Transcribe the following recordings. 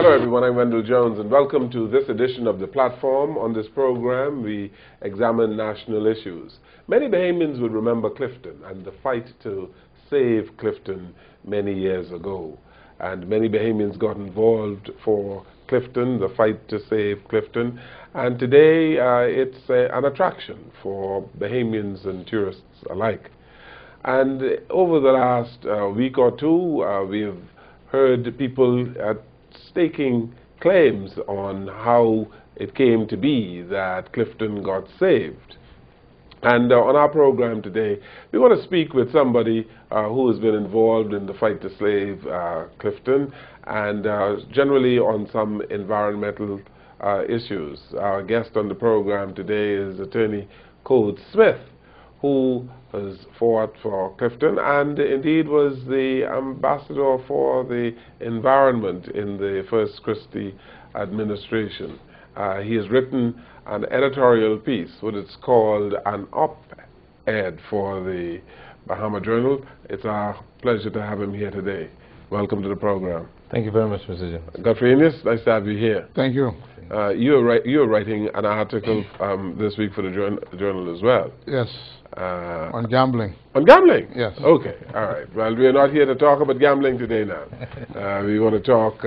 Hello everyone, I'm Wendell Jones and welcome to this edition of The Platform. On this program we examine national issues. Many Bahamians will remember Clifton and the fight to save Clifton many years ago. And many Bahamians got involved for Clifton, the fight to save Clifton. And today it's an attraction for Bahamians and tourists alike. And over the last week or two, we've heard people staking claims on how it came to be that Clifton got saved. And on our program today, we want to speak with somebody who has been involved in the fight to save Clifton and generally on some environmental issues. Our guest on the program today is Attorney Code Smith, who has fought for Clifton and indeed was the ambassador for the environment in the first Christie administration. He has written an editorial piece, what it's called an op-ed for the Bahama Journal. It's our pleasure to have him here today. Welcome to the program. Thank you very much, Mr. Jones. Godfrey Innes, nice to have you here. Thank you. You're writing an article this week for the journal as well. Yes. On gambling. On gambling? Yes. Okay, all right. Well, we're not here to talk about gambling today now. We want to talk,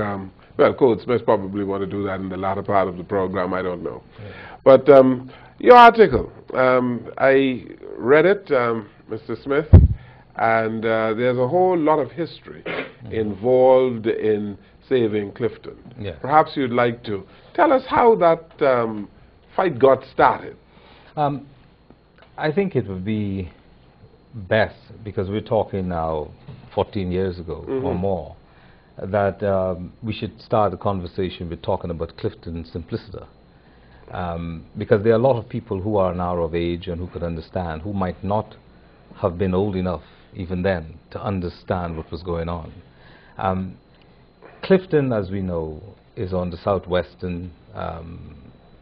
well, Code Smith probably want to do that in the latter part of the program, I don't know. Yeah. But your article, I read it, Mr. Smith, and there's a whole lot of history involved in saving Clifton. Yeah. Perhaps you'd like to tell us how that fight got started. I think it would be best, because we're talking now 14 years ago or more, that we should start a conversation with talking about Clifton simpliciter. Because there are a lot of people who are now of age and who could understand, who might not have been old enough even then to understand what was going on. Clifton, as we know, is on the southwestern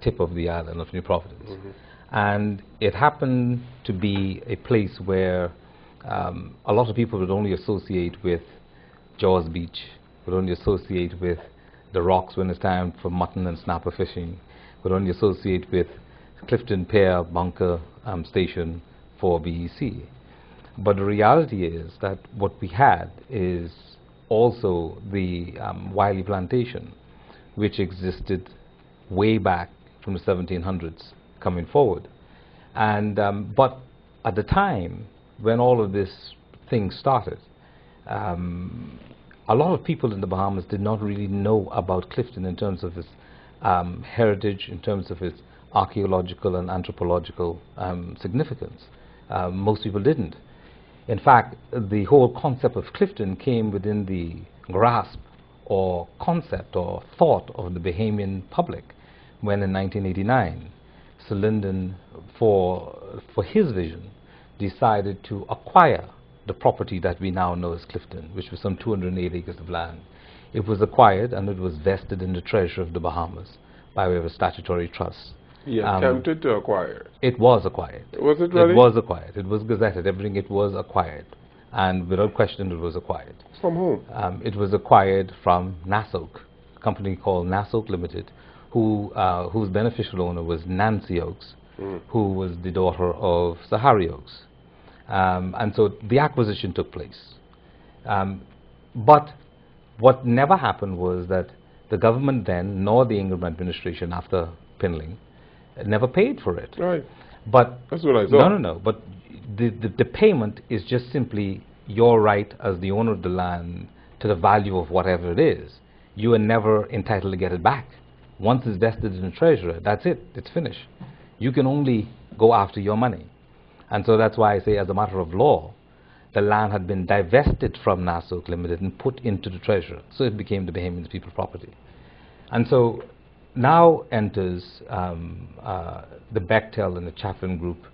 tip of the island of New Providence. And it happened to be a place where a lot of people would only associate with Jaws Beach, would only associate with the rocks when it's time for mutton and snapper fishing, would only associate with Clifton Pier Bunker Station for BEC. But the reality is that what we had is also the Wiley Plantation, which existed way back from the 1700s coming forward. And but at the time when all of this thing started, a lot of people in the Bahamas did not really know about Clifton in terms of its heritage, in terms of its archaeological and anthropological significance. Most people didn't. In fact, the whole concept of Clifton came within the grasp or concept or thought of the Bahamian public when in 1989 Sir Lyndon, for his vision, decided to acquire the property that we now know as Clifton, which was some 208 acres of land. It was acquired and it was vested in the treasury of the Bahamas by way of a statutory trust. He attempted to acquire it. It was acquired. Was it really? It was acquired. It was gazetted. Everything, it was acquired. And without question, it was acquired. From whom? It was acquired from NASOC, a company called NASOC Limited, whose beneficial owner was Nancy Oakes, who was the daughter of Sir Harry Oakes. And so the acquisition took place. But what never happened was that the government then, nor the Ingram administration after Pinling, never paid for it. Right. But that's what I thought. No. But the payment is just simply your right as the owner of the land to the value of whatever it is. You are never entitled to get it back. Once it's vested in the treasurer, that's it. It's finished. You can only go after your money. And so that's why I say, as a matter of law, the land had been divested from NASOC Limited and put into the treasurer. So it became the Bahamian people's property. And so now enters the Bechtel and the Chaplin Group,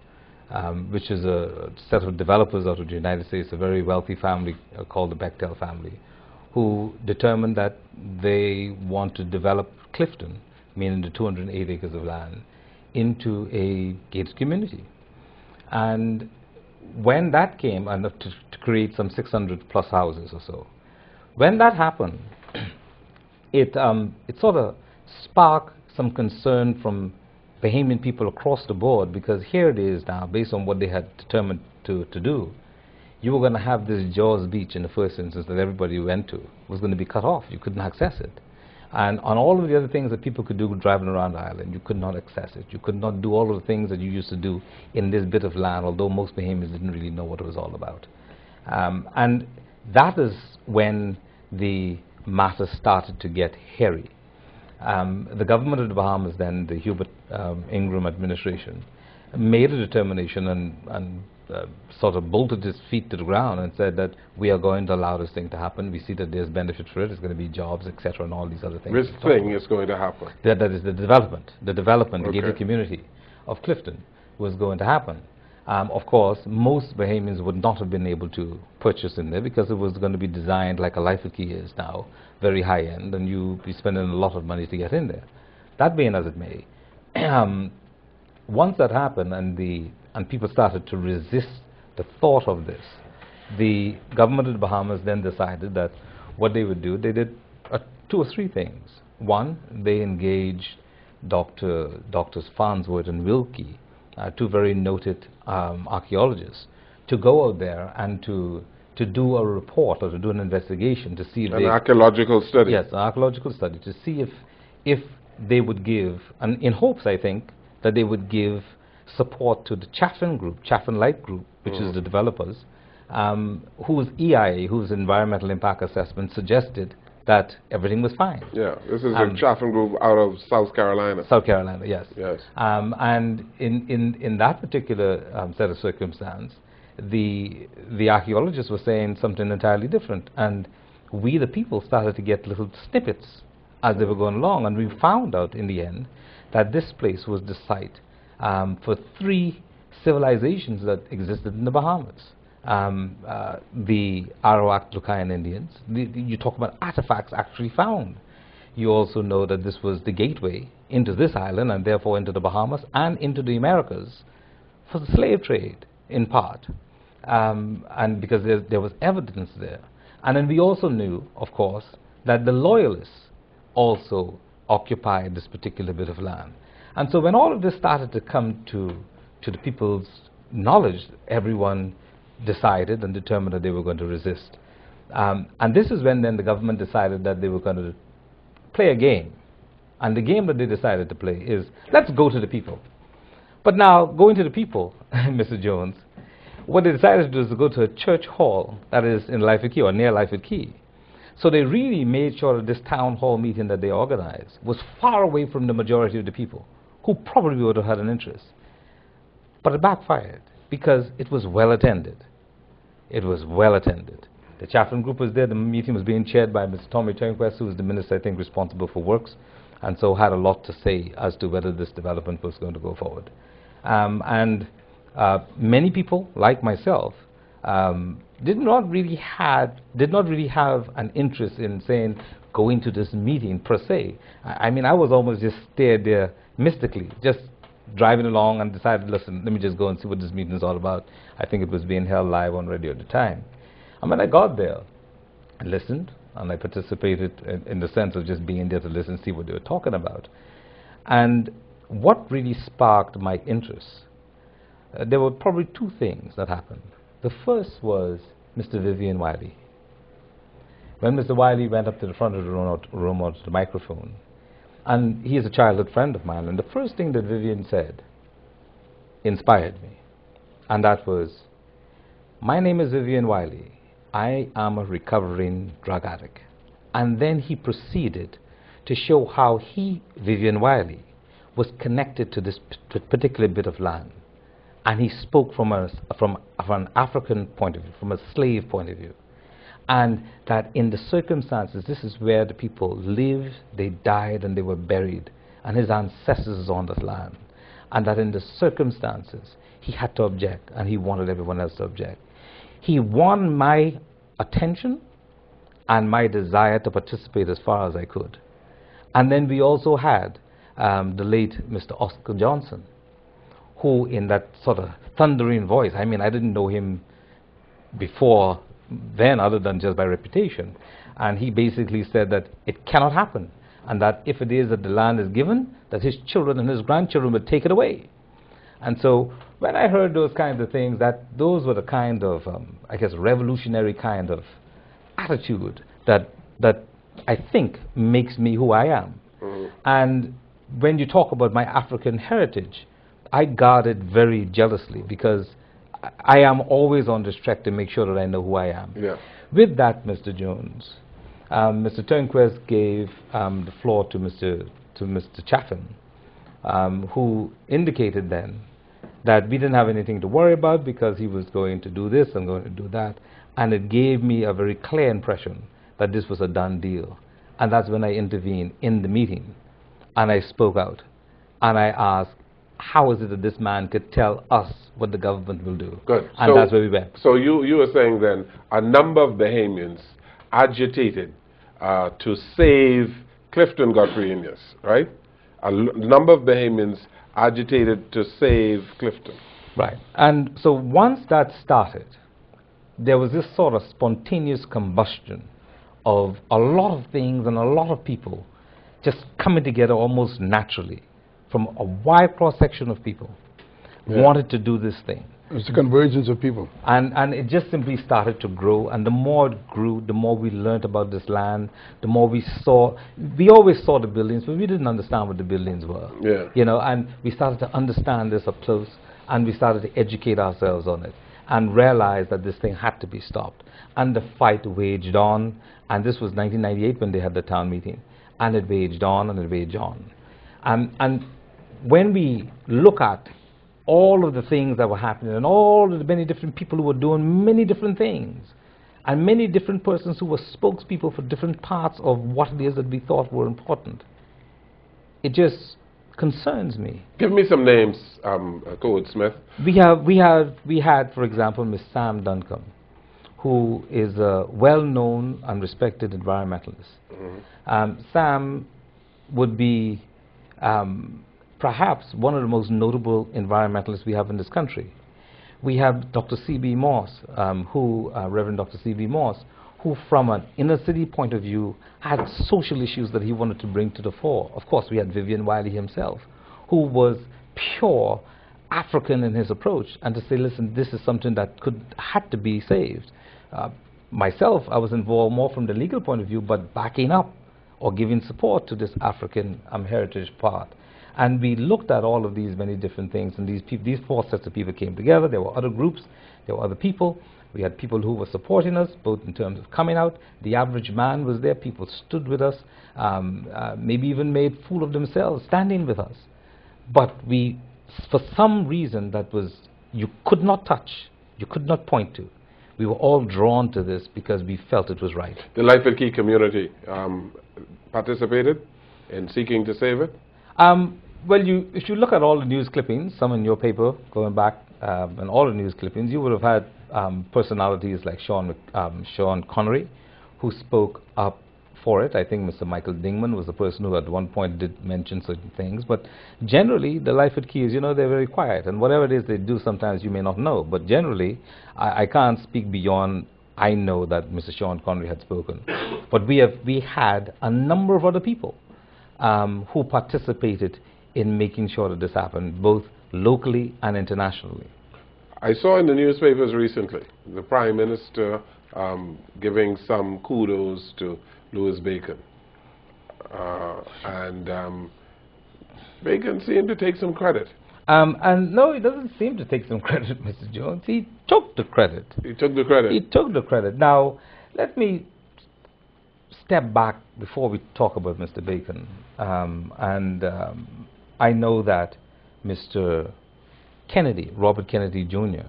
which is a set of developers out of the United States, a very wealthy family called the Bechtel family, who determined that they want to develop Clifton, meaning the 208 acres of land, into a gated community. And when that came, and to create some 600 plus houses or so, when that happened, it sort of sparked some concern from Bahamian people across the board, because here it is now, based on what they had determined to do, you were going to have this Jaws Beach in the first instance that everybody went to was going to be cut off. You couldn't access it. And on all of the other things that people could do driving around the island, you could not access it. You could not do all of the things that you used to do in this bit of land, although most Bahamians didn't really know what it was all about. And that is when the matter started to get hairy. The government of the Bahamas then, the Hubert Ingram administration, made a determination and sort of bolted its feet to the ground and said that we are going to allow this thing to happen. We see that there's benefit for it. It's going to be jobs, etc., and all these other things. This thing is going to happen. That is the development, okay. The gated community of Clifton was going to happen. Of course, most Bahamians would not have been able to purchase in there because it was going to be designed like a life key is now, very high end, and you'd be spending a lot of money to get in there. That being as it may, once that happened and people started to resist the thought of this, the government of the Bahamas then decided that what they would do, they did 2 or 3 things. One, they engaged Doctors Farnsworth and Wilkie, 2 very noted archaeologists, to go out there and to do a report or to do an investigation to see if an archaeological study. Yes, an archaeological study to see if they would give, and in hopes, I think, that they would give support to the Chaffin Group, Chaffin Light Group, which is the developers, whose EIA, whose Environmental Impact Assessment, suggested that everything was fine. Yeah, this is a Chaffin Group out of South Carolina. South Carolina, yes. Yes. And in that particular set of circumstance, the archaeologists were saying something entirely different, and we, the people, started to get little snippets as they were going along, and we found out in the end that this place was the site for 3 civilizations that existed in the Bahamas. The Arawak Lucayan Indians. You talk about artifacts actually found. You also know that this was the gateway into this island and therefore into the Bahamas and into the Americas for the slave trade in part, and because there was evidence there. And then we also knew, of course, that the Loyalists also occupied this particular bit of land. And so when all of this started to come to the people's knowledge, everyone decided and determined that they were going to resist. And this is when then the government decided that they were going to play a game. And the game that they decided to play is, let's go to the people. But now, going to the people, Mr. Jones, what they decided to do is to go to a church hall that is in Lyford Key or near Lyford Key. So they really made sure that this town hall meeting that they organized was far away from the majority of the people, who probably would have had an interest. But it backfired because it was well attended. It was well attended. The Chaffin Group was there. The meeting was being chaired by Mr. Tommy Turnquest, who was the minister, I think, responsible for works, and so had a lot to say as to whether this development was going to go forward. Many people, like myself, did not really have an interest in saying going to this meeting per se. I mean, I was almost just stared there mystically, just driving along and decided, listen, let me just go and see what this meeting is all about. I think it was being held live on radio at the time. And when I got there, I listened and I participated in the sense of just being there to listen and see what they were talking about. And what really sparked my interest, there were probably 2 things that happened. The first was Mr. Vivian Wiley. When Mr. Wiley went up to the front of the room or to the microphone, and he is a childhood friend of mine, and the first thing that Vivian said inspired me, and that was, my name is Vivian Wiley. I am a recovering drug addict. And then he proceeded to show how he, Vivian Wiley, was connected to this particular bit of land. And he spoke from an African point of view, from a slave point of view. And that in the circumstances, this is where the people lived, they died, and they were buried. And his ancestors are on that land. And that in the circumstances, he had to object, and he wanted everyone else to object. He won my attention and my desire to participate as far as I could. And then we also had the late Mr. Oscar Johnson, who in that sort of thundering voice, I mean, I didn't know him before then other than just by reputation, And he basically said that it cannot happen, and that if it is that the land is given, that his children and his grandchildren would take it away. And so when I heard those kinds of things, that those were the kind of, I guess, revolutionary kind of attitude that I think makes me who I am. And when you talk about my African heritage, I guard it very jealously, because I am always on this track to make sure that I know who I am. Yeah. With that, Mr. Jones, Mr. Turnquest gave the floor to Mr. Chatham, who indicated then that we didn't have anything to worry about because he was going to do this and going to do that. And it gave me a very clear impression that this was a done deal. And that's when I intervened in the meeting. And I spoke out. And I asked, how is it that this man could tell us what the government will do? Good. And that's where we went. So you were saying then a number of Bahamians agitated to save Clifton Godfrey-Innes, right? A number of Bahamians agitated to save Clifton. Right. And so once that started, there was this sort of spontaneous combustion of a lot of things and a lot of people just coming together almost naturally from a wide cross-section of people wanted to do this thing. It's a convergence of people. And it just simply started to grow, and the more it grew, the more we learned about this land, the more we saw. We always saw the buildings, but we didn't understand what the buildings were. Yeah. You know, and we started to understand this up close, and we started to educate ourselves on it, and realize that this thing had to be stopped. And the fight waged on, and this was 1998 when they had the town meeting, and it waged on, and it waged on. And when we look at all of the things that were happening, and all of the many different people who were doing many different things, and many different persons who were spokespeople for different parts of what it is that we thought were important, it just concerns me. Give me some names, Code Smith. We had, for example, Miss Sam Duncombe, who is a well-known and respected environmentalist. Sam would be perhaps one of the most notable environmentalists we have in this country. We have Dr. C.B. Morse, Reverend Dr. C.B. Morse, who from an inner city point of view had social issues that he wanted to bring to the fore. Of course, we had Vivian Wiley himself, who was pure African in his approach, and to say, listen, this is something that had to be saved. Myself, I was involved more from the legal point of view, but backing up or giving support to this African heritage part. And we looked at all of these many different things, and these four sets of people came together. There were other groups, there were other people. We had people who were supporting us, both in terms of coming out. The average man was there. People stood with us, maybe even made fool of themselves, standing with us. But we, for some reason that was, you could not touch, you could not point to, we were all drawn to this because we felt it was right. The Life and Key community participated in seeking to save it? Well, if you look at all the news clippings, some in your paper going back, and all the news clippings, you would have had personalities like Sean Connery, who spoke up for it. I think Mr. Michael Dingman was the person who at one point did mention certain things. But generally, the Life at Key is, they're very quiet. And whatever it is they do, sometimes you may not know. But generally, I can't speak beyond, I know that Mr. Sean Connery had spoken. But we had a number of other people who participated in making sure that this happened, both locally and internationally. I saw in the newspapers recently the Prime Minister giving some kudos to Louis Bacon. And Bacon seemed to take some credit. And no, he doesn't seem to take some credit, Mr. Jones. He took the credit. He took the credit. He took the credit. Now, let me step back before we talk about Mr. Bacon. I know that Mr. Kennedy, Robert Kennedy Jr.,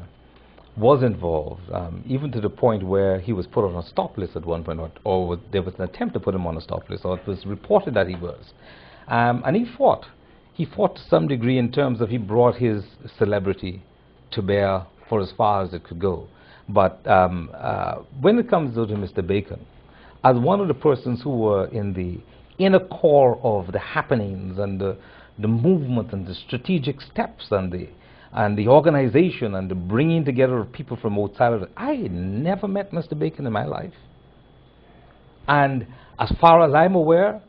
was involved, even to the point where he was put on a stop list at one point, or there was an attempt to put him on a stop list, or it was reported that he was. And he fought. He fought to some degree in terms of he brought his celebrity to bear for as far as it could go. But when it comes to Mr. Bacon, as one of the persons who were in the inner core of the happenings and the movement and the strategic steps and the organization and the bringing together of people from outside of it, I never met Mr. Bacon in my life. And as far as I'm aware,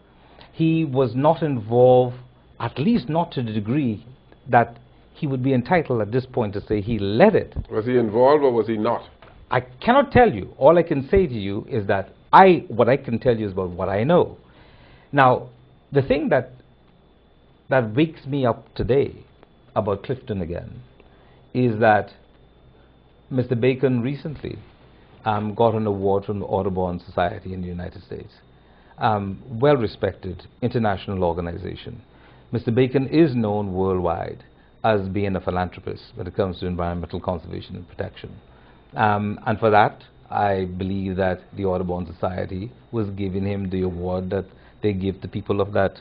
he was not involved, at least not to the degree that he would be entitled at this point to say he led it. Was he involved or was he not? I cannot tell you. All I can say to you is that what I can tell you is about what I know. Now, the thing that wakes me up today about Clifton again is that Mr. Bacon recently got an award from the Audubon Society in the United States. Well-respected international organization. Mr. Bacon is known worldwide as being a philanthropist when it comes to environmental conservation and protection. And for that, I believe that the Audubon Society was giving him the award that they give to people of that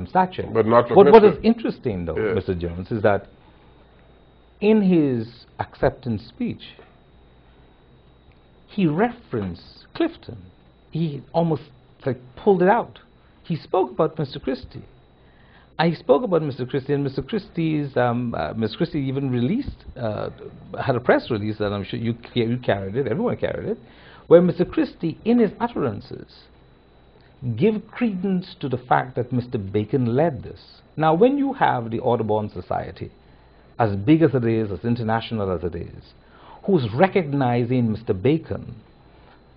stature. But not for What Clifton. is interesting, though, Yes. Mr. Jones, is that in his acceptance speech, he referenced Clifton. He almost pulled it out. He spoke about Mr. Christie. I spoke about Mr. Christie, and Mr. Christie's, Ms. Christie even released, had a press release that I'm sure you carried it, everyone carried it, where Mr. Christie, in his utterances, give credence to the fact that Mr. Bacon led this. Now, when you have the Audubon Society, as big as it is, as international as it is, who's recognizing Mr. Bacon,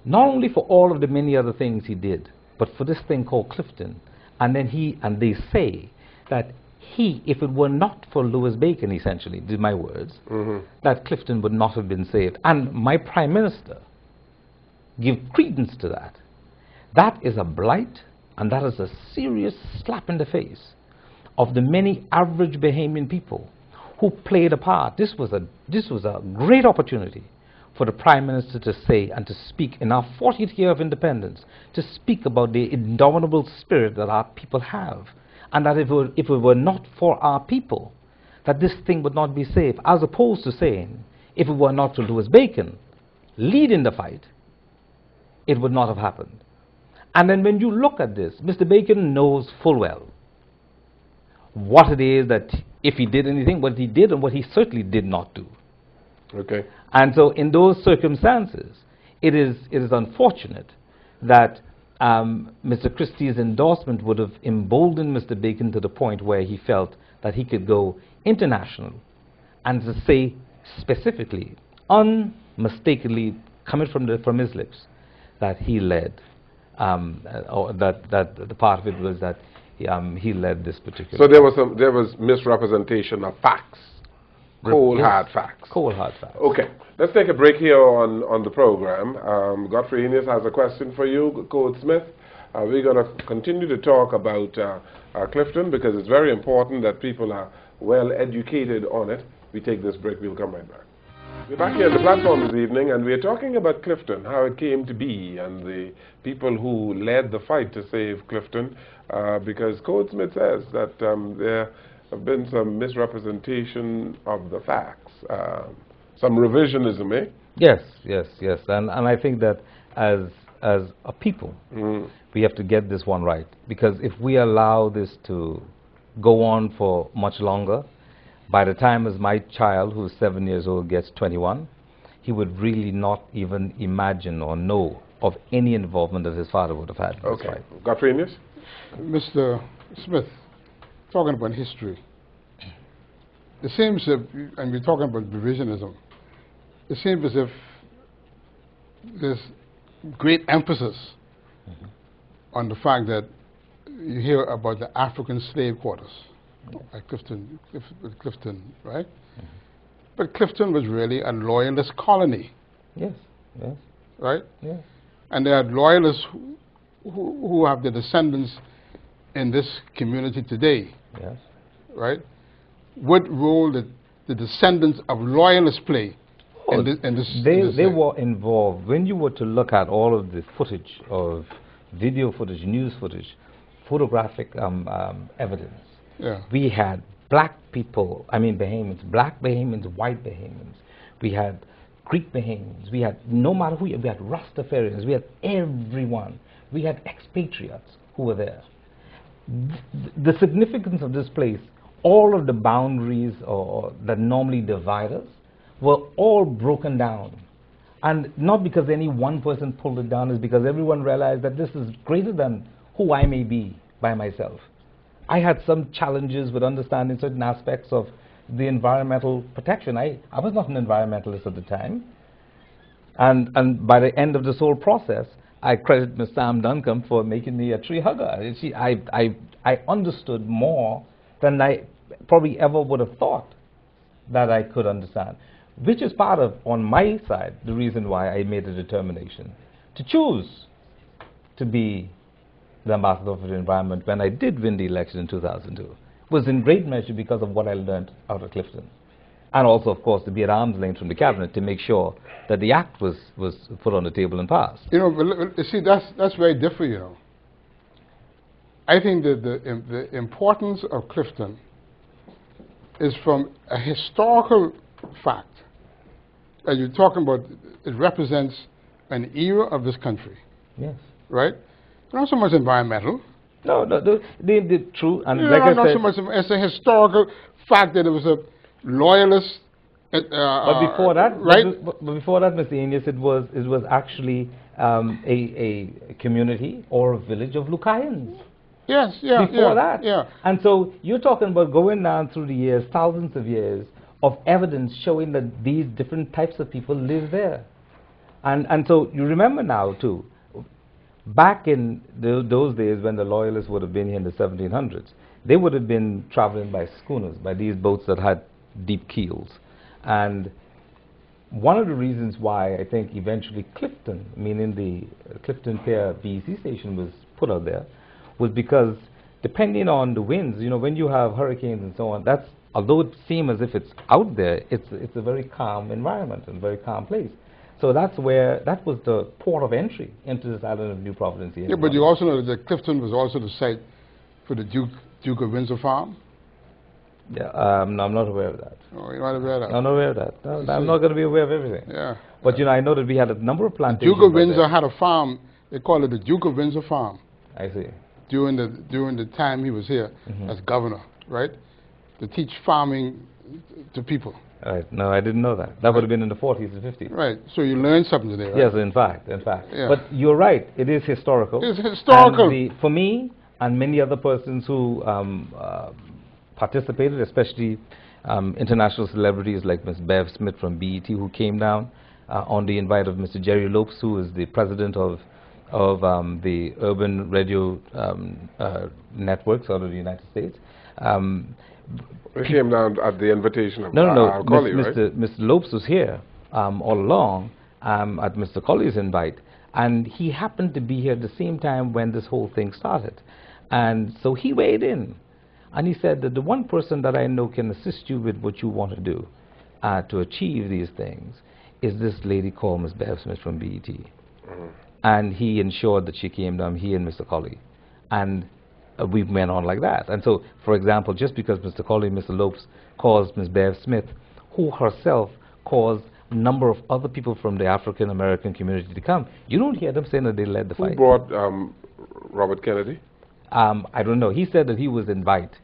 not only for all of the many other things he did, but for this thing called Clifton, and they say that if it were not for Louis Bacon, essentially, these are my words, that Clifton would not have been saved. And my Prime Minister give credence to that. That is a blight, and that is a serious slap in the face of the many average Bahamian people who played a part. This was a great opportunity for the Prime Minister to say and to speak in our 40th year of independence, to speak about the indomitable spirit that our people have, and that if it were not for our people, that this thing would not be safe, as opposed to saying, if it were not for Louis Bacon leading the fight, it would not have happened. And then when you look at this, Mr. Bacon knows full well what it is that, if he did anything, what he did and what he certainly did not do. Okay. And so in those circumstances, it is unfortunate that Mr. Christie's endorsement would have emboldened Mr. Bacon to the point where he felt that he could go international and to say specifically, unmistakably, coming from his lips, that he led, or that the part of it was that he led this particular. So there was misrepresentation of facts, cold hard facts. Cold hard facts. Okay, let's take a break here on the program. Godfrey Innes has a question for you, Code Smith. We're going to continue to talk about Clifton because it's very important that people are well educated on it. We take this break, we'll come right back. We're back here on the platform this evening, and we're talking about Clifton, how it came to be, and the people who led the fight to save Clifton, because Code Smith says that there have been some misrepresentation of the facts, some revisionism, eh? Yes. And I think that as a people, we have to get this one right, because if we allow this to go on for much longer, by the time as my child, who's 7 years old, gets 21, he would really not even imagine or know of any involvement that his father would have had in this Okay. fight. Godfrey Innes? Mr. Smith, talking about history, it seems as if, and we're talking about revisionism, it seems as if there's great emphasis on the fact that you hear about the African slave quarters at Clifton, right? But Clifton was really a Loyalist colony. Yes. Right? Yes. And there are Loyalists who have their descendants in this community today. Yes. Right? What role did the descendants of Loyalists play in this? They were involved. When you were to look at all of the footage of video footage, news footage, photographic evidence, we had black people, Bahamians, black Bahamians, white Bahamians. We had Greek Bahamians. We had, no matter who, we had Rastafarians. We had everyone. We had expatriates who were there. The significance of this place, all of the boundaries that normally divide us were all broken down. And not because any one person pulled it down, is because everyone realized that this is greater than who I may be by myself. I had some challenges with understanding certain aspects of the environmental protection. I was not an environmentalist at the time. And by the end of this whole process, I credit Ms. Sam Duncombe for making me a tree hugger. I understood more than I probably ever would have thought that I could understand, which is part of, on my side, the reason why I made a determination to choose to be the ambassador for the environment when I did win the election in 2002. Was in great measure because of what I learned out of Clifton. And also, of course, to be at arm's length from the cabinet to make sure that the act was put on the table and passed. You know, but you see, that's very different, you know. I think that the importance of Clifton is from a historical fact. As you're talking about, it represents an era of this country. Yes. Right? Not so much environmental. No, the true, and yeah, like I not said, so much. It's a historical fact that it was a Loyalist. But before that, right? But before that, Mr. Enius, it was actually a community or a village of Lucayans. Yes, yeah, before that. Yeah. And so you're talking about going down through the years, thousands of years of evidence showing that these different types of people live there. And so you remember now too, back in those days when the Loyalists would have been here in the 1700s, they would have been traveling by schooners, by these boats that had deep keels. And one of the reasons why I think eventually Clifton, meaning the Clifton Pier BEC station, was put out there, was because depending on the winds, you know, when you have hurricanes and so on, that's, although it seems as if it's out there, it's a very calm environment and very calm place. So that's where, that was the port of entry into this island of New Providence. Yeah, but you also know that Clifton was also the site for the Duke of Windsor farm? Yeah, no, I'm not aware of that. Oh, you're not aware of that? I'm not aware of that. No, I'm not going to be aware of everything. Yeah. But, you know, I know that we had a number of plantations. The Duke of Windsor had a farm. They call it the Duke of Windsor farm. I see. During the time he was here as governor, right? To teach farming to people. Right. No, I didn't know that. That would have been in the 40s and 50s. Right. So you learned something today, right? Yes, in fact. Yeah. But you're right. It is historical. It's historical. And for me and many other persons who participated, especially international celebrities like Ms. Bev Smith from BET, who came down on the invite of Mr. Jerry Lopes, who is the president of the urban radio networks out of the United States. He came down at the invitation of Colley, right? Mr. Lopes was here all along at Mr. Colley's invite, and he happened to be here at the same time when this whole thing started. And so he weighed in, and he said that the one person that I know can assist you with what you want to do to achieve these things is this lady called Ms. Bev Smith from BET. And he ensured that she came down, he and Mr. Colley. And we went on like that. And so, for example, just because Mr. Colley and Mr. Lopes caused Ms. Bev Smith, who herself caused a number of other people from the African-American community to come, you don't hear them saying that they led the fight. Who brought Robert Kennedy? I don't know. He said that he was invited.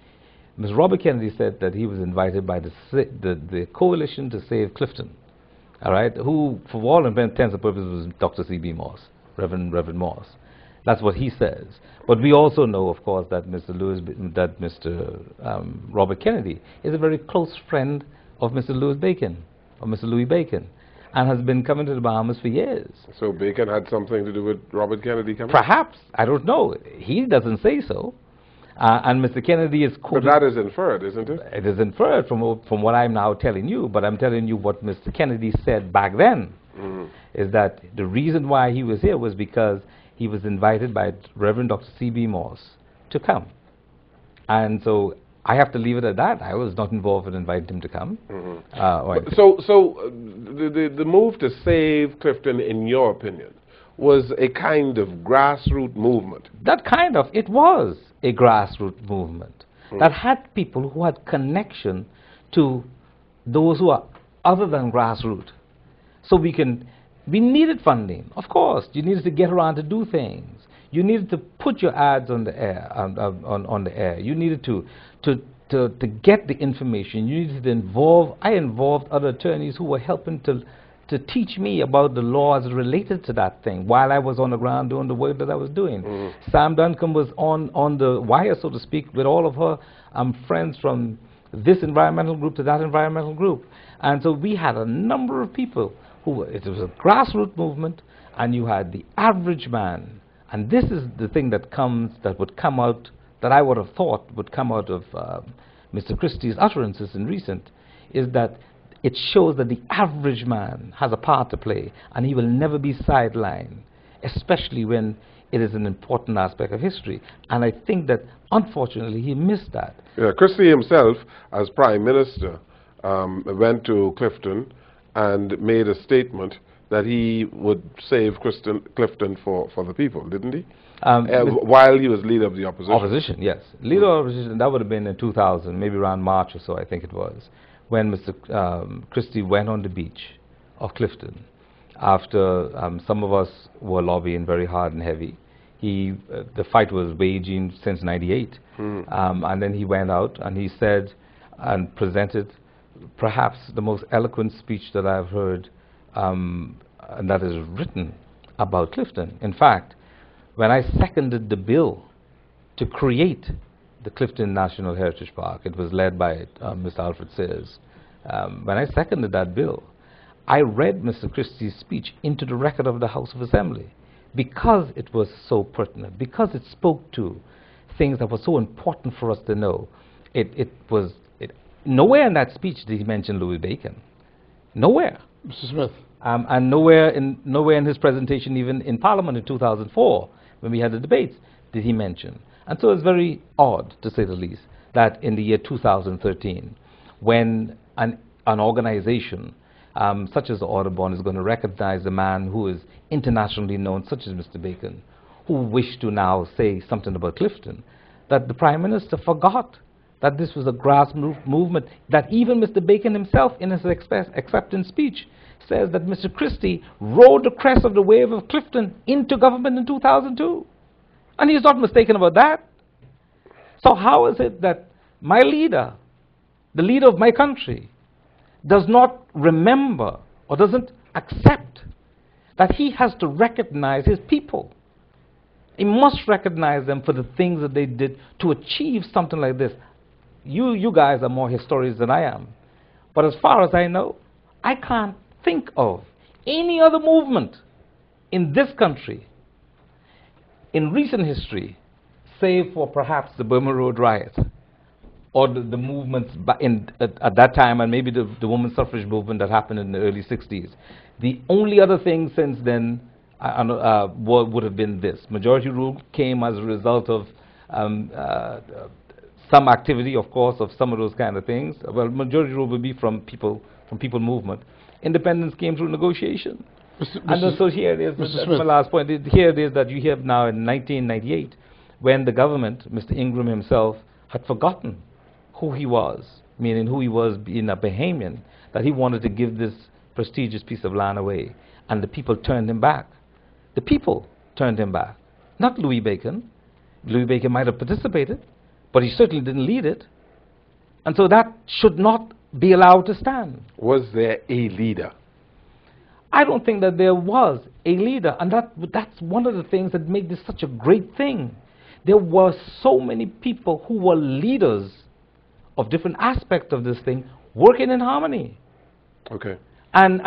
Ms. Robert Kennedy said that he was invited by the Coalition to Save Clifton, all right, who, for all intents and purposes, was Dr. C.B. Morse, Reverend Morse. That's what he says. But we also know, of course, that Mr. Robert Kennedy is a very close friend of Mr. Louis Bacon, and has been coming to the Bahamas for years. So Bacon had something to do with Robert Kennedy coming? Perhaps. I don't know. He doesn't say so. And Mr. Kennedy is quoted. But that is inferred, isn't it? It is inferred from what I'm now telling you, but I'm telling you what Mr. Kennedy said back then, is that the reason why he was here was because he was invited by Reverend Dr. C.B. Morse to come. And so I have to leave it at that. I was not involved in inviting him to come. So the move to save Clifton, in your opinion, was a kind of grassroots movement? It was a grassroots movement that had people who had connection to those who are other than grassroots. So we needed funding, of course. You needed to get around to do things. You needed to put your ads on the air. On the air. You needed to get the information. You needed to I involved other attorneys who were helping to to teach me about the laws related to that thing while I was on the ground doing the work that I was doing. Sam Duncombe was on the wire, so to speak, with all of her friends from this environmental group to that environmental group. And so we had a number of people who, it was a grassroots movement, and you had the average man. And this is the thing that would come out, that I would have thought would come out of Mr. Christie's utterances in recent, is that it shows that the average man has a part to play, and he will never be sidelined, especially when it is an important aspect of history. And I think that, unfortunately, he missed that. Yeah, Christie himself, as Prime Minister, went to Clifton and made a statement that he would save Clifton for the people, didn't he? While he was leader of the opposition. Opposition, yes. Leader of opposition, that would have been in 2000, maybe around March or so, I think it was, when Mr. Christie went on the beach of Clifton after some of us were lobbying very hard and heavy. The fight was waging since '98, and then he went out and he said and presented perhaps the most eloquent speech that I've heard, and that is written about Clifton. In fact, when I seconded the bill to create the Clifton National Heritage Park, it was led by Mr. Alfred Sayers. When I seconded that bill, I read Mr. Christie's speech into the record of the House of Assembly because it was so pertinent, because it spoke to things that were so important for us to know. Nowhere in that speech did he mention Louis Bacon. Nowhere. Mr. Smith. And nowhere in his presentation, even in Parliament in 2004, when we had the debates, did he mention. And so it's very odd, to say the least, that in the year 2013, when an organization such as the Audubon is going to recognize a man who is internationally known, such as Mr. Bacon, who wished to now say something about Clifton, that the Prime Minister forgot that this was a grassroots movement, that even Mr. Bacon himself, in his acceptance speech, says that Mr. Christie rode the crest of the wave of Clifton into government in 2002. And he's not mistaken about that. So how is it that my leader, the leader of my country, does not remember or doesn't accept that he has to recognize his people? He must recognize them for the things that they did to achieve something like this. You guys are more historians than I am. But as far as I know, I can't think of any other movement in this country in recent history, save for perhaps the Burma Road riot, or the movements at that time, and maybe the women's suffrage movement that happened in the early 60s. The only other thing since then would have been this. Majority rule came as a result of some activity, of course, of some of those kind of things. Well, majority rule would be from people movement. Independence came through negotiation. And so here it is, that's my last point. Here it is that you have now in 1998, when the government, Mr. Ingram himself, had forgotten who he was, meaning who he was being a Bahamian, that he wanted to give this prestigious piece of land away. And the people turned him back. The people turned him back. Not Louis Bacon. Louis Bacon might have participated, but he certainly didn't lead it. And so that should not be allowed to stand. Was there a leader? I don't think that there was a leader, and that's one of the things that made this such a great thing. There were so many people who were leaders of different aspects of this thing working in harmony. Okay. And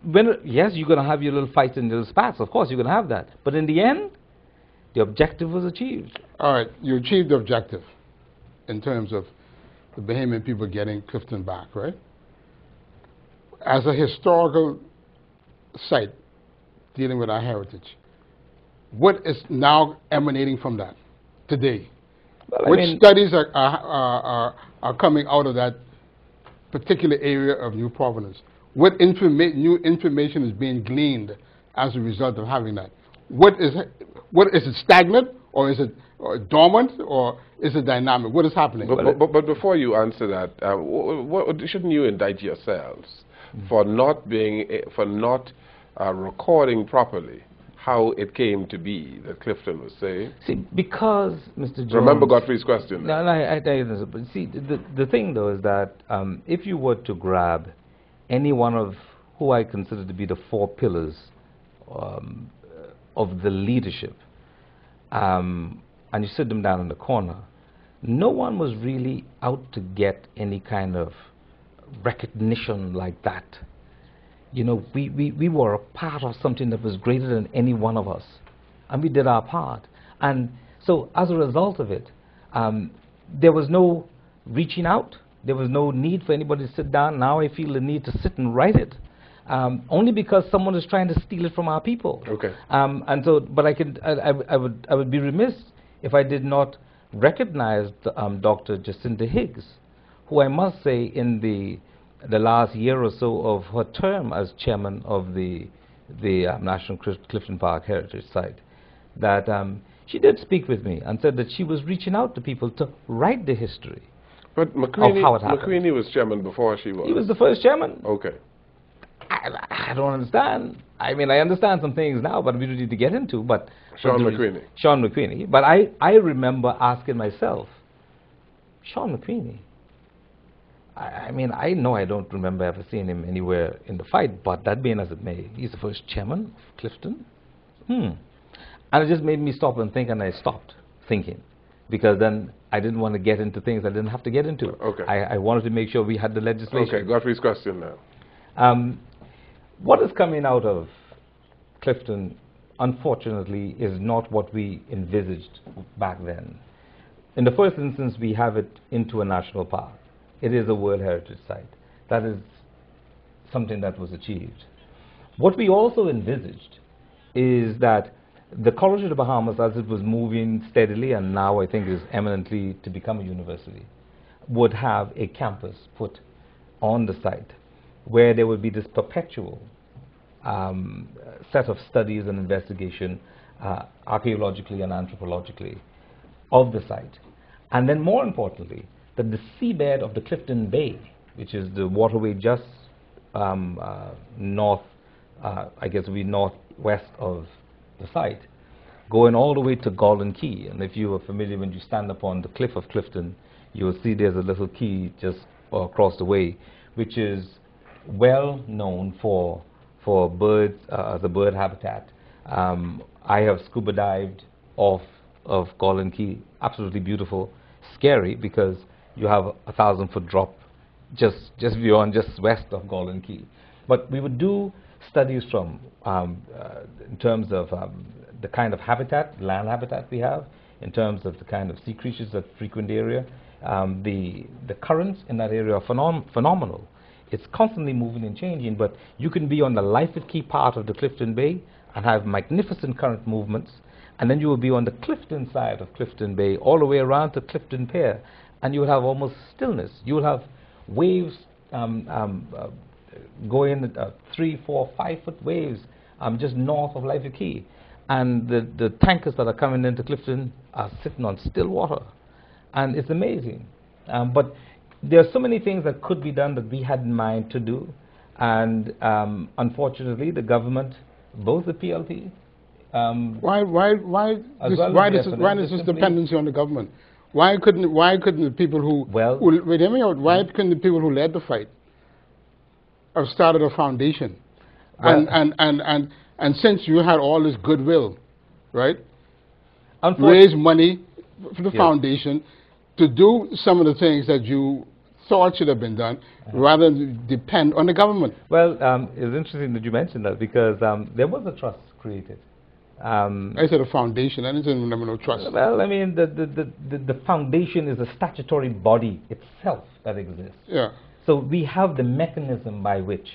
when, yes, you're going to have your little fights and little spats, of course you're going to have that. But in the end, the objective was achieved. All right, you achieved the objective in terms of the Bahamian people getting Clifton back, right? As a historical site dealing with our heritage, what is now emanating from that today? Well, Which studies are coming out of that particular area of New Providence? What new information is being gleaned as a result of having that? What is it stagnant, or is it dormant, or is it dynamic? What is happening? But before you answer that, shouldn't you indict yourselves for not recording properly how it came to be that Clifton was saved? See, because Mr. Jones... Remember Godfrey's question. No, I tell you this. But see, the thing though is that if you were to grab any one of who I consider to be the four pillars of the leadership, and you sit them down in the corner, no one was really out to get any kind of recognition like that. You know, we were a part of something that was greater than any one of us, and we did our part. And so as a result of it, there was no reaching out. There was no need for anybody to sit down. Now I feel the need to sit and write it, only because someone is trying to steal it from our people. Okay. And so, but I would be remiss if I did not recognize Dr. Jacinta Higgs, who I must say in the last year or so of her term as chairman of the National Clifton Park Heritage Site, that she did speak with me and said that she was reaching out to people to write the history. But McQueenie was chairman before she was. He was the first chairman. Okay. I don't understand. I mean, I understand some things now, but we don't need to get into. But Sean McQueenie. Sean McQueenie. But I remember asking myself, Sean McQueenie. I mean, I know I don't remember ever seeing him anywhere in the fight, but that being as it may, he's the first chairman of Clifton. And it just made me stop and think, and I stopped thinking, because then I didn't want to get into things I didn't have to get into. Okay. I wanted to make sure we had the legislation. Okay, Godfrey's question now. What is coming out of Clifton, unfortunately, is not what we envisaged back then. In the first instance, we have it into a national park. It is a World Heritage Site. That is something that was achieved. What we also envisaged is that the College of the Bahamas, as it was moving steadily and now I think is eminently to become a university, would have a campus put on the site where there would be this perpetual set of studies and investigation, archaeologically and anthropologically, of the site. And then more importantly, that the seabed of the Clifton Bay, which is the waterway just north, I guess would be northwest of the site, going all the way to Golden Key. And if you are familiar, when you stand upon the cliff of Clifton, you will see there's a little key just across the way, which is well known for birds, as a bird habitat. I have scuba dived off of Golden Key, absolutely beautiful, scary because you have a 1,000-foot drop just beyond, just west of Golden Key. But we would do studies from, in terms of the kind of habitat, land habitat we have, in terms of the kind of sea creatures that frequent the area. The currents in that area are phenomenal. It's constantly moving and changing, but you can be on the life at key part of the Clifton Bay and have magnificent current movements, and then you will be on the Clifton side of Clifton Bay all the way around to Clifton Pier, and you will have almost stillness. You will have waves going 3, 4, 5 foot waves just north of Life Key, and the tankers that are coming into Clifton are sitting on still water, and it's amazing. But there are so many things that could be done that we had in mind to do, and unfortunately the government, both the PLP, why this dependency on the government? Why couldn't the people who why couldn't the people who led the fight have started a foundation? And since you had all this goodwill, right, raise money for the foundation to do some of the things that you thought should have been done, rather than depend on the government. Well, it's interesting that you mentioned that, because there was a trust created. I said a foundation. I didn't say no trust. Well, I mean, the foundation is a statutory body itself that exists. Yeah. So we have the mechanism by which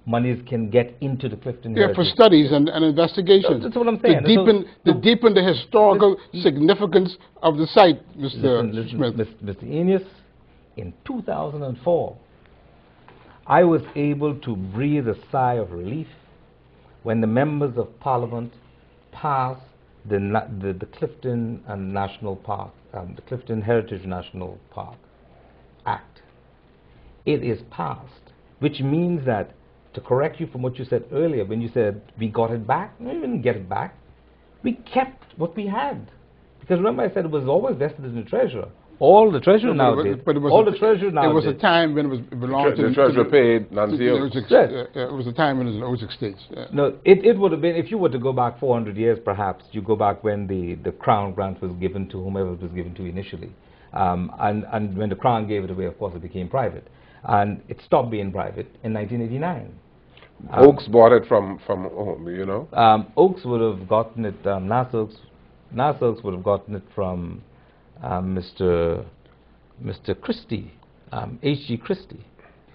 monies can get into the Clifton. Yeah, for studies and investigations. That's what I'm saying. To deepen the historical significance of the site, Mr. Smith. Mr. Enos, in 2004, I was able to breathe a sigh of relief when the members of Parliament passed the Clifton and National Park, the Clifton Heritage National Park Act. It is passed, which means that, to correct you from what you said earlier, when you said we got it back, no, we didn't get it back. We kept what we had. Because remember I said it was always vested in the treasurer. All the treasury No, now did. but it was All the treasury now It was did. a time when it belonged to The treasurer paid Nancy it Oaks. was Yes. it was a time when it was an Oaks estate. No, it would have been, if you were to go back 400 years perhaps, you go back when the crown grant was given to whomever it was given to initially. And when the crown gave it away, of course, it became private. And it stopped being private in 1989. Oaks bought it from whom, you know? Oaks would have gotten it, Nassau Oaks would have gotten it from Mr. Christie, H.G. Christie,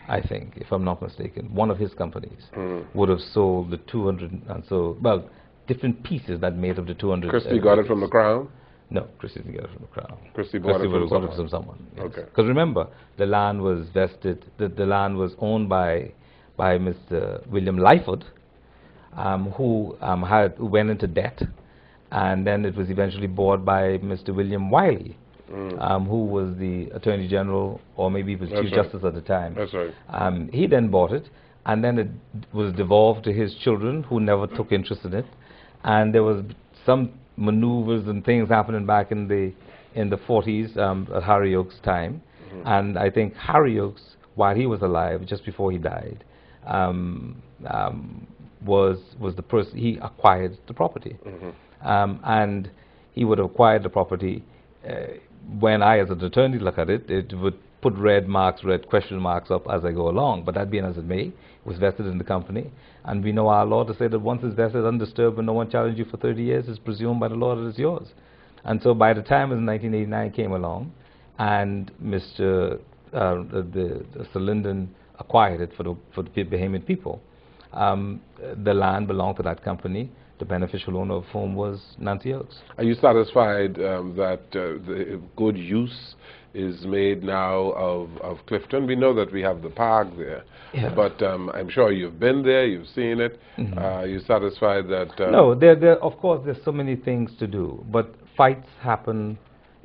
I think, if I'm not mistaken. One of his companies would have sold the 200, and so, well, different pieces that made up the 200. Christie got it from the crown? No, Christie didn't get it from the crown. Christie bought it from someone. Yes. Okay. Because remember, the land was vested, the land was owned by Mr. William Lyford, who went into debt, and then it was eventually bought by Mr. William Wiley, who was the Attorney General, or maybe he was Chief Justice at the time. That's right. He then bought it, and then it was devolved to his children, who never took interest in it, and there was some maneuvers and things happening back in the 40s at Harry Oaks' time, and I think Harry Oaks, while he was alive, just before he died, was the person, he acquired the property. And he would have acquired the property. When I, as an attorney, look at it, it would put red question marks up as I go along. But that being as it may, it was vested in the company. And we know our law to say that once it's vested undisturbed and no one challenged you for 30 years, it's presumed by the law that it's yours. And so by the time 1989 came along, and Mr. Sir Lyndon acquired it for the Bahamian people, the land belonged to that company, the beneficial owner of whom was Nancy Oaks. Are you satisfied that the good use is made now of Clifton? We know that we have the park there, but I'm sure you've been there, you've seen it. Are you satisfied that... No, of course there's so many things to do, but fights happen.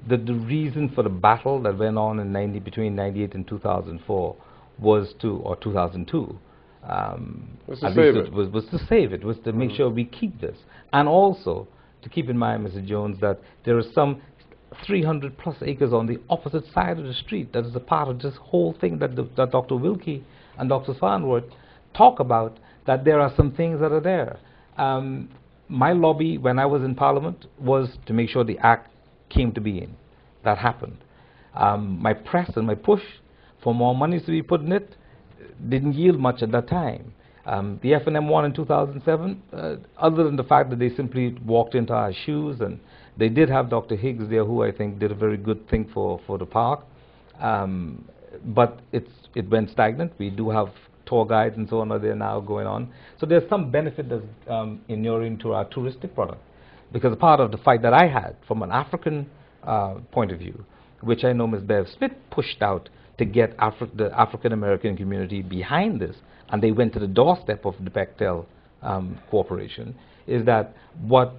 The reason for the battle that went on in between 98 and 2004 was or 2002, was to save it. Was to save it, was to make sure we keep this. And also, to keep in mind, Mr. Jones, that there are some 300 plus acres on the opposite side of the street that is a part of this whole thing that Dr. Wilkie and Dr. Farnworth talk about, that there are some things that are there. My lobby when I was in Parliament was to make sure the Act came to being. That happened. My press and my push for more money to be put in it didn't yield much at that time. The F&M won in 2007, other than the fact that they simply walked into our shoes, and they did have Dr. Higgs there, who I think did a very good thing for the park. But it went stagnant. We do have tour guides and so on are there now going on. So there's some benefit that's inuring to our touristic product. Because part of the fight that I had from an African point of view, which I know Ms. Bev Smith pushed out to get the African-American community behind this, and they went to the doorstep of the Bechtel Corporation, is that what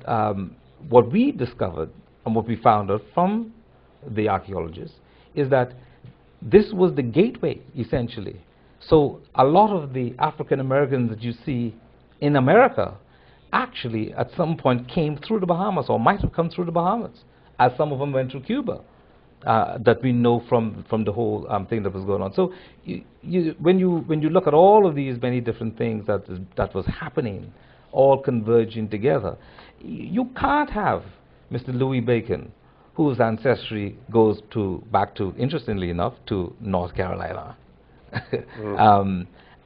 we discovered and what we found out from the archaeologists is that this was the gateway, essentially. So a lot of the African-Americans that you see in America actually at some point came through the Bahamas, or might have come through the Bahamas, as some of them went through Cuba. That we know from the whole thing that was going on. So when you look at all of these many different things that was happening, all converging together, you can't have Mr. Louis Bacon, whose ancestry goes back to, interestingly enough, to North Carolina,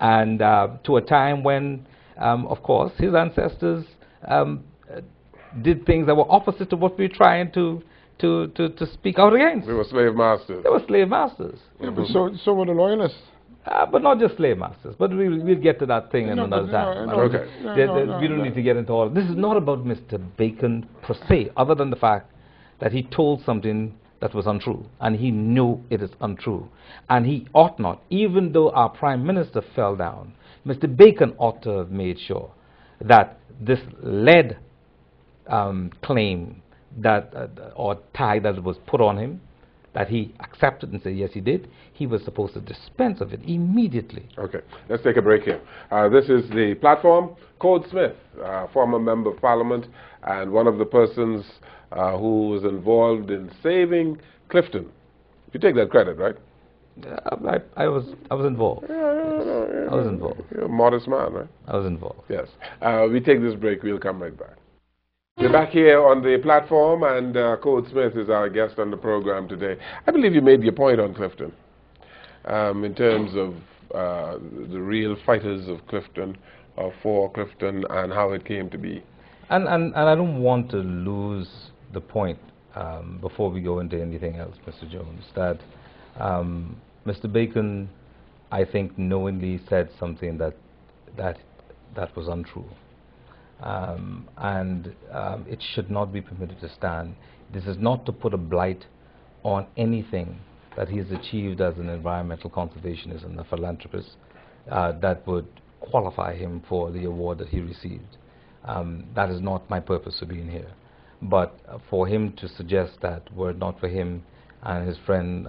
and to a time when, of course, his ancestors did things that were opposite to what we're trying to speak out against. They were slave masters. They were slave masters. Yeah, but so were the Loyalists. But not just slave masters. But we'll get to that thing in another time. Okay. We don't need to get into all of this. This is not about Mr. Bacon per se, other than the fact that he told something that was untrue, and he knew it is untrue. And he ought not, even though our Prime Minister fell down, Mr. Bacon ought to have made sure that this lead claim or tag that was put on him, that he accepted and said yes he did, he was supposed to dispense of it immediately. Okay, let's take a break here. This is the platform. Code Smith, former Member of Parliament and one of the persons who was involved in saving Clifton You take that credit, right? I was involved. Yeah, I was involved. You're a modest man, right? I was involved. Yes. We take this break. We'll come right back. We're back here on the platform, and Code Smith is our guest on the program today. I believe you made your point on Clifton in terms of the real fighters of Clifton, for Clifton, and how it came to be. And I don't want to lose the point before we go into anything else, Mr. Jones, that Mr. Bacon, I think, knowingly said something that was untrue. It should not be permitted to stand. This is not to put a blight on anything that he has achieved as an environmental conservationist and a philanthropist that would qualify him for the award that he received. That is not my purpose of being here. But for him to suggest that were it not for him and his friend,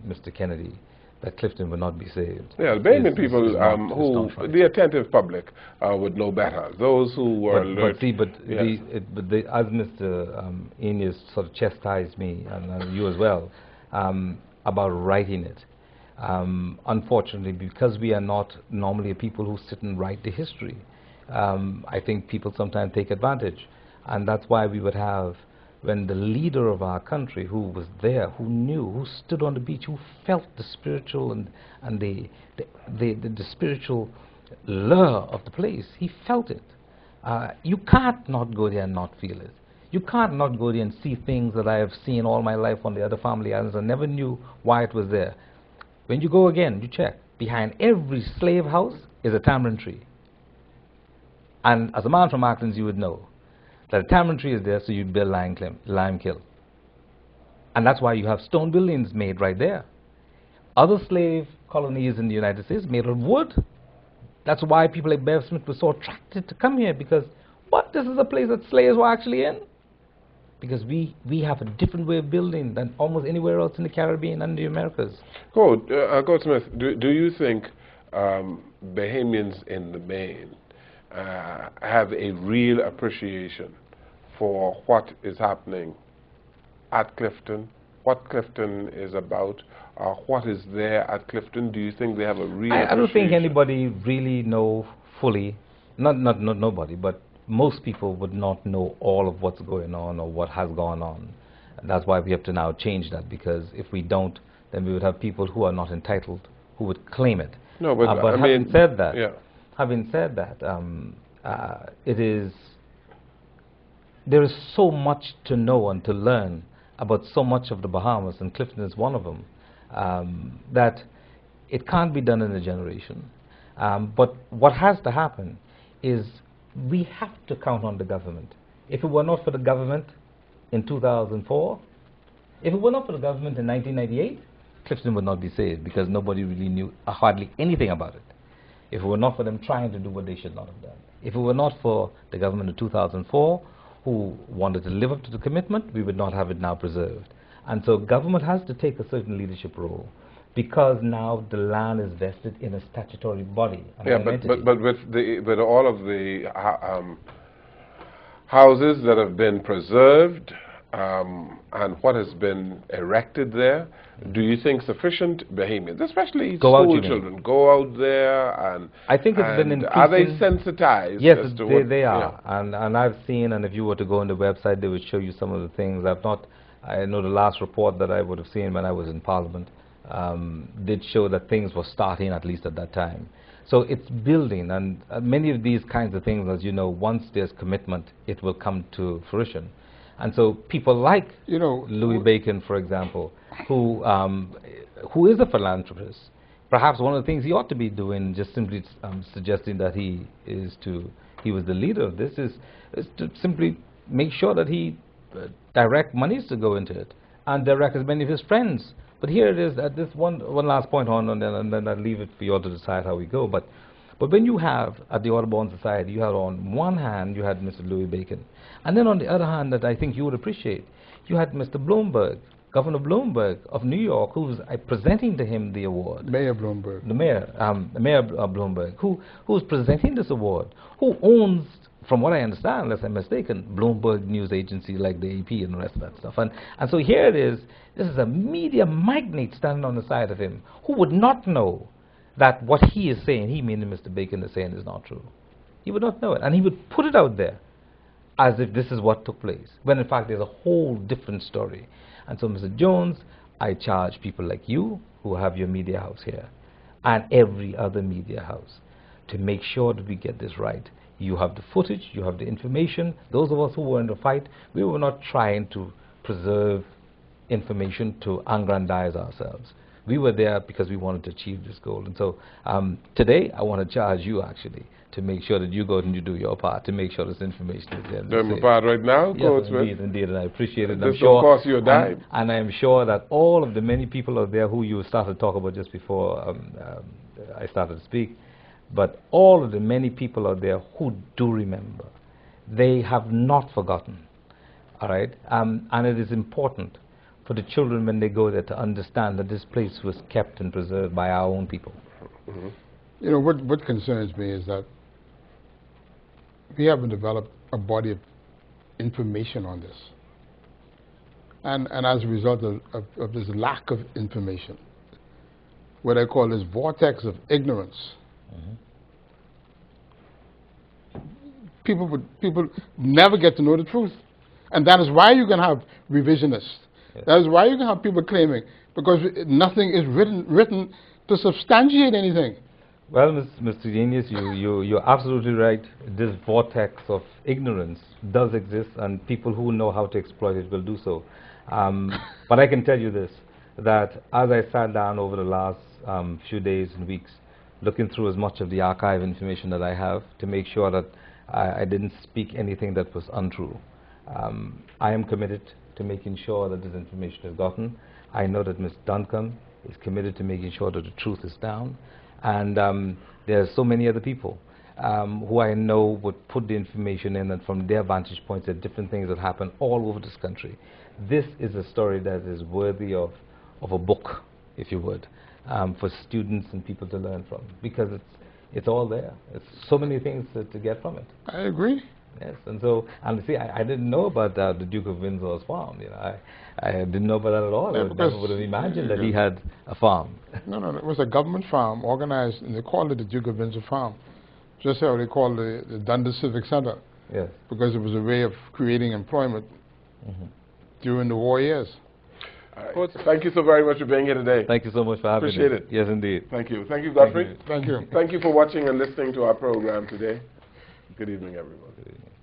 Mr. Kennedy, that Clifton would not be saved. Yeah, the Bahamian people, right. The attentive public would know better. Those who were alert. But as Mr. Enos sort of chastised me, and you as well, about writing it. Unfortunately, because we are not normally people who sit and write the history, I think people sometimes take advantage. And that's why we would have, when the leader of our country, who was there, who knew, who stood on the beach, who felt the spiritual and the spiritual lure of the place, he felt it. You can't not go there and not feel it. You can't not go there and see things that I have seen all my life on the other family islands and never knew why it was there. When you go again, you check. Behind every slave house is a tamarind tree. And as a man from Auckland, you would know that a tamarind tree is there so you'd build lime kiln. And that's why you have stone buildings made right there. Other slave colonies in the United States made of wood. That's why people like Bev Smith were so attracted to come here, because this is a place that slaves were actually in. Because we have a different way of building than almost anywhere else in the Caribbean and the Americas. Code Smith, do you think Bahamians in the main have a real appreciation for what is happening at Clifton, what Clifton is about, what is there at Clifton? Do you think they have a real appreciation? I don't think anybody really know fully, not nobody, but most people would not know all of what's going on or what has gone on. And that's why we have to now change that, because if we don't, then we would have people who are not entitled who would claim it. No, but having said that, there is so much to know and to learn about so much of the Bahamas, and Clifton is one of them, that it can't be done in a generation. But what has to happen is we have to count on the government. If it were not for the government in 2004, if it were not for the government in 1998, Clifton would not be saved, because nobody really knew hardly anything about it. If it were not for them trying to do what they should not have done. If it were not for the government in 2004, who wanted to live up to the commitment, we would not have it now preserved. And so government has to take a certain leadership role, because now the land is vested in a statutory body. Yeah, but with all of the houses that have been preserved and what has been erected there, do you think sufficient Bahamians, especially school children, go out there and I think it's been increasing. Are they sensitized? Yes, they are. Yeah. And I've seen, and if you were to go on the website, they would show you some of the things. I know the last report that I would have seen when I was in Parliament did show that things were starting, at least at that time. So it's building, and many of these kinds of things, as you know, once there's commitment, it will come to fruition. And so people like Louis Bacon, for example, who is a philanthropist, perhaps one of the things he ought to be doing, just simply suggesting that he was the leader of this, is to simply make sure that he direct monies to go into it, and direct as many of his friends. But here it is, at this one last point on, and then I'll leave it for you all to decide how we go. But when you have, at the Audubon Society, you have on one hand, you had Mr. Louis Bacon. And then on the other hand, that I think you would appreciate, you had Mr. Bloomberg, Governor Bloomberg of New York, who was presenting to him the award. Mayor Bloomberg. The mayor Bloomberg, who was presenting this award, who owns from what I understand, unless I'm mistaken, Bloomberg news agency like the AP and the rest of that stuff. And so here it is, this is a media magnate standing on the side of him who would not know that what he is saying, he meaning Mr. Bacon is saying, is not true. He would not know it. And he would put it out there as if this is what took place, when in fact there's a whole different story. And so, Mr. Jones, I charge people like you, who have your media house here, and every other media house, to make sure that we get this right. You have the footage, you have the information. Those of us who were in the fight, we were not trying to preserve information to aggrandize ourselves. We were there because we wanted to achieve this goal. And so today, I want to charge you, actually, to make sure that you go and you do your part, to make sure this information is there. Doing my part right now, Coach Smith? Indeed, and I appreciate it. This will cost you a dime. And I am sure that all of the many people out there who you started to talk about just before I started to speak, but all of the many people out there who do remember, they have not forgotten, all right? And it is important for the children when they go there to understand that this place was kept and preserved by our own people. Mm-hmm. You know, what concerns me is that we haven't developed a body of information on this. And as a result of this lack of information, what I call this vortex of ignorance, people never get to know the truth. And that is why you can have revisionists. Yes. That is why you can have people claiming, because nothing is written to substantiate anything. Well, Mr. Genius, you're absolutely right. This vortex of ignorance does exist, and people who know how to exploit it will do so. But I can tell you this, that as I sat down over the last few days and weeks, looking through as much of the archive information that I have to make sure that I didn't speak anything that was untrue, I am committed to making sure that this information is gotten. I know that Ms. Duncombe is committed to making sure that the truth is down. And there are so many other people who I know would put the information in, and from their vantage points at different things that happen all over this country. This is a story that is worthy of a book, if you would, for students and people to learn from, because it's all there. It's so many things to get from it. I agree. Yes, and so, and see, I didn't know about the Duke of Windsor's farm. You know, I didn't know about that at all. Yeah, I never would have imagined that he had a farm. No, it was a government farm organized, and they called it the Duke of Windsor Farm, just how they called the Dundas Civic Center. Yes. Because it was a way of creating employment during the war years. Coach, thank you so very much for being here today. Thank you so much for having me. Appreciate it. Yes, indeed. Thank you. Thank you, Godfrey. Thank you. Thank you for watching and listening to our program today. Good evening, everyone. Good evening.